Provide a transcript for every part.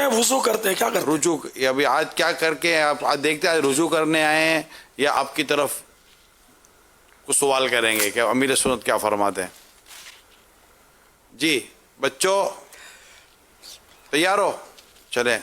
ہیں وضو کرتے ہیں، کیا کرتے ہیں؟ رجوع ابھی آج کیا کر کے آپ دیکھتے ہیں رجوع کرنے آئے ہیں یا آپ کی طرف کچھ سوال کریں گے کہ امیر سنت کیا فرماتے ہیں؟ جی بچوں تیار ہو؟ چلیں.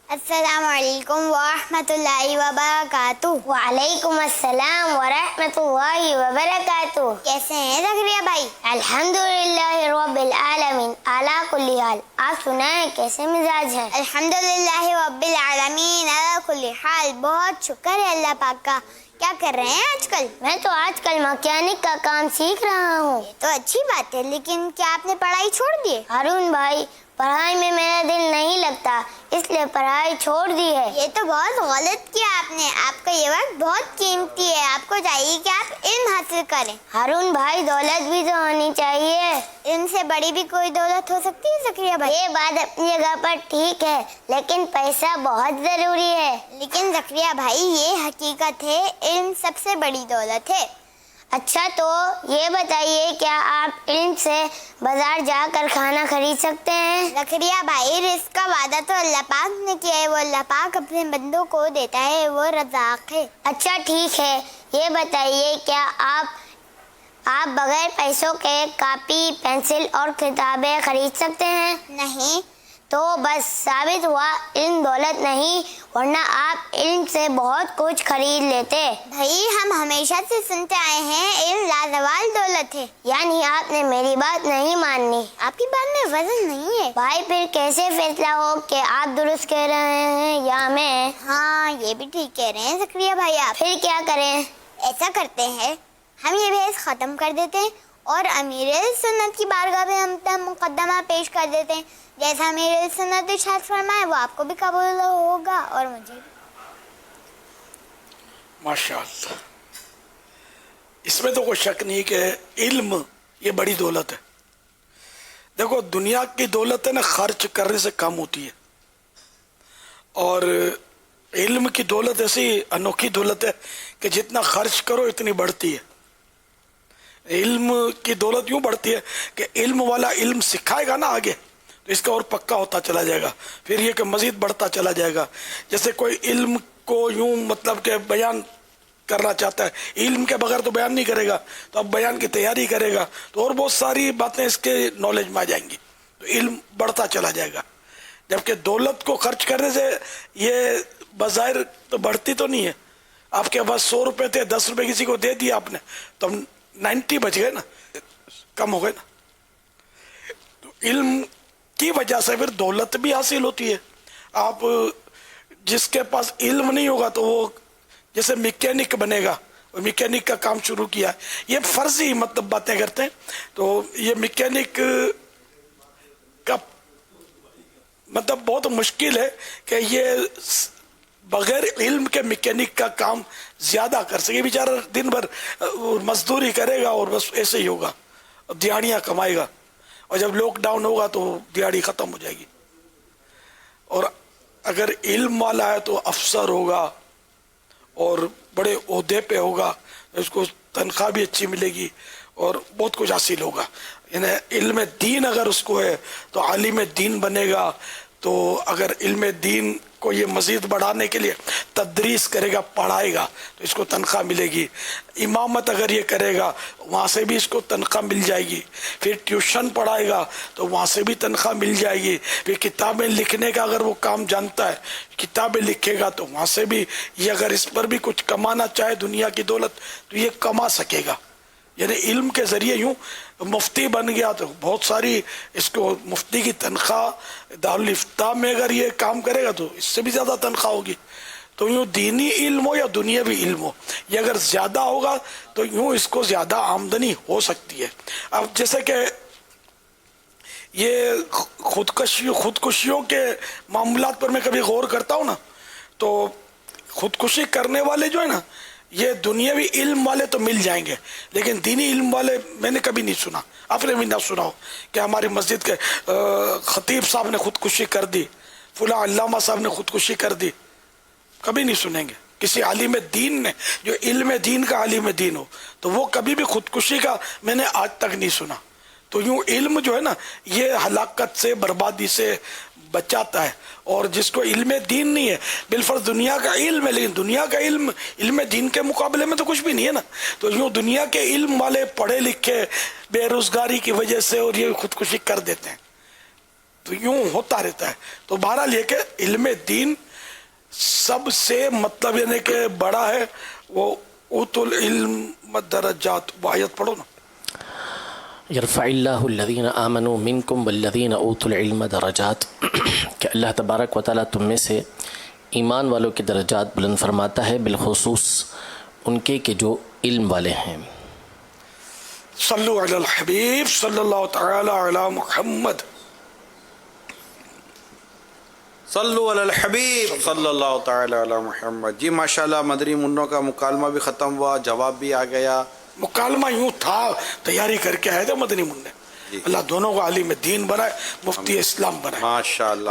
السلام علیکم ورحمۃ اللہ وبرکاتہ. وعلیکم السلام ورحمۃ اللہ وبرکاتہ. کیسے ہیں زکریا بھائی؟ الحمدللہ رب العالمین علی کل حال. آپ سنائیں کیسے مزاج ہیں؟ الحمدللہ رب العالمین علی کل حال. بہت شکر ہے اللہ پاک کا. کیا کر رہے ہیں آج کل؟ میں تو آج کل مکینک کا کام سیکھ رہا ہوں. تو اچھی بات ہے، لیکن کیا آپ نے پڑھائی چھوڑ دی؟ ہارون بھائی، پڑھائی میں میرا دل نہیں لگتا، اس لیے پڑھائی چھوڑ دی ہے. یہ تو بہت غلط کیا آپ نے. آپ کا یہ وقت بہت قیمتی ہے، آپ کو چاہیے کہ آپ علم حاصل کریں. ہارون بھائی، دولت بھی تو ہونی چاہیے. علم سے بڑی بھی کوئی دولت ہو سکتی ہے زکریا بھائی. یہ بات اپنی جگہ پر ٹھیک ہے، لیکن پیسہ بہت ضروری ہے. لیکن زکریا بھائی یہ حقیقت ہے، علم سب سے بڑی دولت ہے. اچھا تو یہ بتائیے، کیا آپ علم سے بازار جا کر کھانا خرید سکتے ہیں؟ زکریا بھائی، رزق کا وعدہ تو اللہ پاک نے کیا ہے، وہ اللہ پاک اپنے بندوں کو دیتا ہے، وہ رزاق ہے. اچھا ٹھیک ہے، یہ بتائیے، کیا آپ بغیر پیسوں کے کاپی، پینسل اور کتابیں خرید سکتے ہیں؟ نہیں. تو بس ثابت ہوا علم دولت نہیں، ورنہ آپ علم سے بہت کچھ خرید لیتے. بھائی ہم ہمیشہ سے سنتے آئے ہیں علم لازوال دولت ہے. یعنی آپ نے میری بات نہیں ماننی؟ آپ کی بات میں وزن نہیں ہے. بھائی پھر کیسے فیصلہ ہو کہ آپ درست کہہ رہے ہیں یا میں؟ ہاں یہ بھی ٹھیک کہہ رہے ہیں زکریا بھائی آپ. پھر کیا کریں؟ ایسا کرتے ہیں، ہم یہ بحث ختم کر دیتے ہیں اور امیر سنت کی بارگاہ میں ہم مقدمہ پیش کر دیتے ہیں. جیسا امیر سنت ارشاد فرمائے وہ آپ کو بھی قبول ہوگا اور مجھے بھی. ماشاء اللہ. اس میں تو کوئی شک نہیں کہ علم یہ بڑی دولت ہے. دیکھو دنیا کی دولت ہے نا، خرچ کرنے سے کم ہوتی ہے، اور علم کی دولت ایسی انوکھی دولت ہے کہ جتنا خرچ کرو اتنی بڑھتی ہے. علم کی دولت یوں بڑھتی ہے کہ علم والا علم سکھائے گا نا آگے تو اس کا اور پکا ہوتا چلا جائے گا، پھر یہ کہ مزید بڑھتا چلا جائے گا. جیسے کوئی علم کو یوں مطلب کہ بیان کرنا چاہتا ہے، علم کے بغیر تو بیان نہیں کرے گا، تو اب بیان کی تیاری کرے گا تو اور بہت ساری باتیں اس کے نالج میں آ جائیں گی، تو علم بڑھتا چلا جائے گا. جبکہ دولت کو خرچ کرنے سے یہ بظاہر تو بڑھتی تو نہیں ہے. آپ کے پاس 100 روپے تھے، 10 روپے کسی کو دے دیا آپ نے تو 90 بچ گئے نا، کم ہو گئے نا. تو علم کی وجہ سے پھر دولت بھی حاصل ہوتی ہے. آپ جس کے پاس علم نہیں ہوگا تو وہ جیسے میکینک بنے گا، میکینک کا کام شروع کیا ہے، یہ فرضی مطلب باتیں کرتے ہیں. تو یہ میکینک کا مطلب بہت مشکل ہے کہ یہ بغیر علم کے میکینک کا کام زیادہ کر سکے. بیچارہ دن بھر مزدوری کرے گا اور بس ایسے ہی ہوگا، دیہڑیاں کمائے گا، اور جب لاک ڈاؤن ہوگا تو دیہڑی ختم ہو جائے گی. اور اگر علم والا ہے تو افسر ہوگا اور بڑے عہدے پہ ہوگا، اس کو تنخواہ بھی اچھی ملے گی اور بہت کچھ حاصل ہوگا. یعنی علم دین اگر اس کو ہے تو عالم دین بنے گا. تو اگر علم دین کو یہ مزید بڑھانے کے لیے تدریس کرے گا، پڑھائے گا تو اس کو تنخواہ ملے گی. امامت اگر یہ کرے گا وہاں سے بھی اس کو تنخواہ مل جائے گی. پھر ٹیوشن پڑھائے گا تو وہاں سے بھی تنخواہ مل جائے گی. پھر کتابیں لکھنے کا اگر وہ کام جانتا ہے، کتابیں لکھے گا تو وہاں سے بھی یہ اگر اس پر بھی کچھ کمانا چاہے دنیا کی دولت تو یہ کما سکے گا. یعنی علم کے ذریعے یوں مفتی بن گیا تو بہت ساری اس کو مفتی کی تنخواہ، دارالفتاء میں اگر یہ کام کرے گا تو اس سے بھی زیادہ تنخواہ ہوگی. تو یوں دینی علم ہو یا دنیاوی علم ہو، یہ اگر زیادہ ہوگا تو یوں اس کو زیادہ آمدنی ہو سکتی ہے. اب جیسے کہ یہ خودکشیوں کے معاملات پر میں کبھی غور کرتا ہوں نا، تو خودکشی کرنے والے جو ہے نا، یہ دنیاوی علم والے تو مل جائیں گے لیکن دینی علم والے میں نے کبھی نہیں سنا. آپ نے بھی نہ سنا ہو کہ ہماری مسجد کے خطیب صاحب نے خودکشی کر دی، فلاں علامہ صاحب نے خودکشی کر دی. کبھی نہیں سنیں گے. کسی عالم دین نے جو علم دین کا عالم دین ہو تو وہ کبھی بھی خودکشی کا میں نے آج تک نہیں سنا. تو یوں علم جو ہے نا یہ ہلاکت سے بربادی سے بچاتا ہے. اور جس کو علم دین نہیں ہے بالفرض دنیا کا علم ہے لیکن دنیا کا علم دین کے مقابلے میں تو کچھ بھی نہیں ہے نا. تو یوں دنیا کے علم والے پڑھے لکھے بے روزگاری کی وجہ سے اور یہ خودکشی کر دیتے ہیں. تو یوں ہوتا رہتا ہے. تو بہرحال یہ کہ علم دین سب سے مطلب یعنی کہ بڑا ہے. وہ اوت العلم درجات آیت پڑھو نا. یرفع اللہ الذین آمنوا منکم والذین اوتوا العلم درجات کہ اللہ تبارک و تعالیٰ تم میں سے ایمان والوں کے درجات بلند فرماتا ہے بالخصوص ان کے کہ جو علم والے ہیں. صلو علی الحبیب صلی اللہ تعالی علی محمد. صلو علی الحبیب صلی اللہ تعالی علی محمد. جی ماشاءاللہ مدنی منوں کا مکالمہ بھی ختم ہوا, جواب بھی آ گیا. مکالمہ یوں تھا تیاری کر کے آئے تھے مدنی منع. اللہ دونوں کو عالم دین بنائے, مفتی اسلام بنائے. ماشاءاللہ.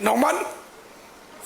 نعمان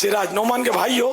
سراج نعمان کے بھائی ہو.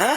ہیں؟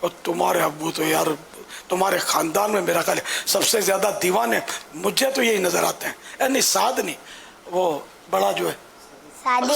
اور تمہارے ابو تو یار تمہارے خاندان میں میرا خیال ہے سب سے زیادہ دیوانے مجھے تو یہی نظر آتے ہیں. نہیں سعد نہیں, وہ بڑا جو ہے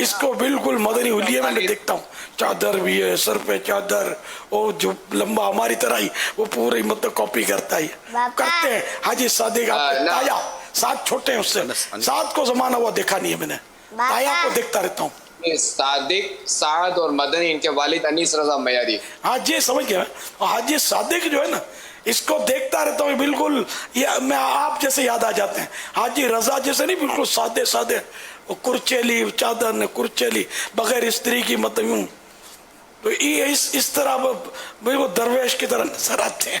اس کو بالکل مدنی حلیے میں دیکھتا ہوں, چادر بھی ہے, سر پہ چادر, اور جو لمبا ہماری طرح ہی وہ پوری مطلب کاپی کرتا ہی کرتے ہیں. حاجی صادق آپ کے تایا ساتھ چھوٹے ہیں اس سے, ساتھ کو زمانہ وہ دیکھا نہیں ہے میں نے, تایا کو دیکھتا رہتا ہوں. صادق سعد اور مدنی ان کے والد انیس رضا میاری. حاجی سمجھ گیا. حاجی صادق جو ہے نا اس کو دیکھتا رہتا ہوں بالکل یہ میں آپ جیسے یاد آ جاتے ہیں. حاجی رضا جیسے نہیں, بالکل سادے سادے, وہ کرچیلی چادر نے کرچیلی بغیر استری کی مطلب یوں. تو یہ اس طرح بالکل درویش کی طرح نظر آتے ہیں.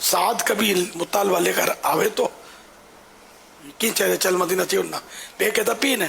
سعد کبھی مطالبہ لے کر آوے تو کی چاہے چل مدینہ چاہیے نا پہ کہتا پین ہے.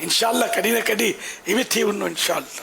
انشاءاللہ کدی نہ کدی یہ بھی تھی انہوں انشاءاللہ.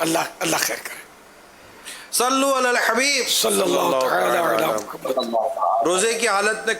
اللہ خیر کرے. صلو علی الحبیب صلی اللہ تعالی علی محمد. روزے کی حالت میں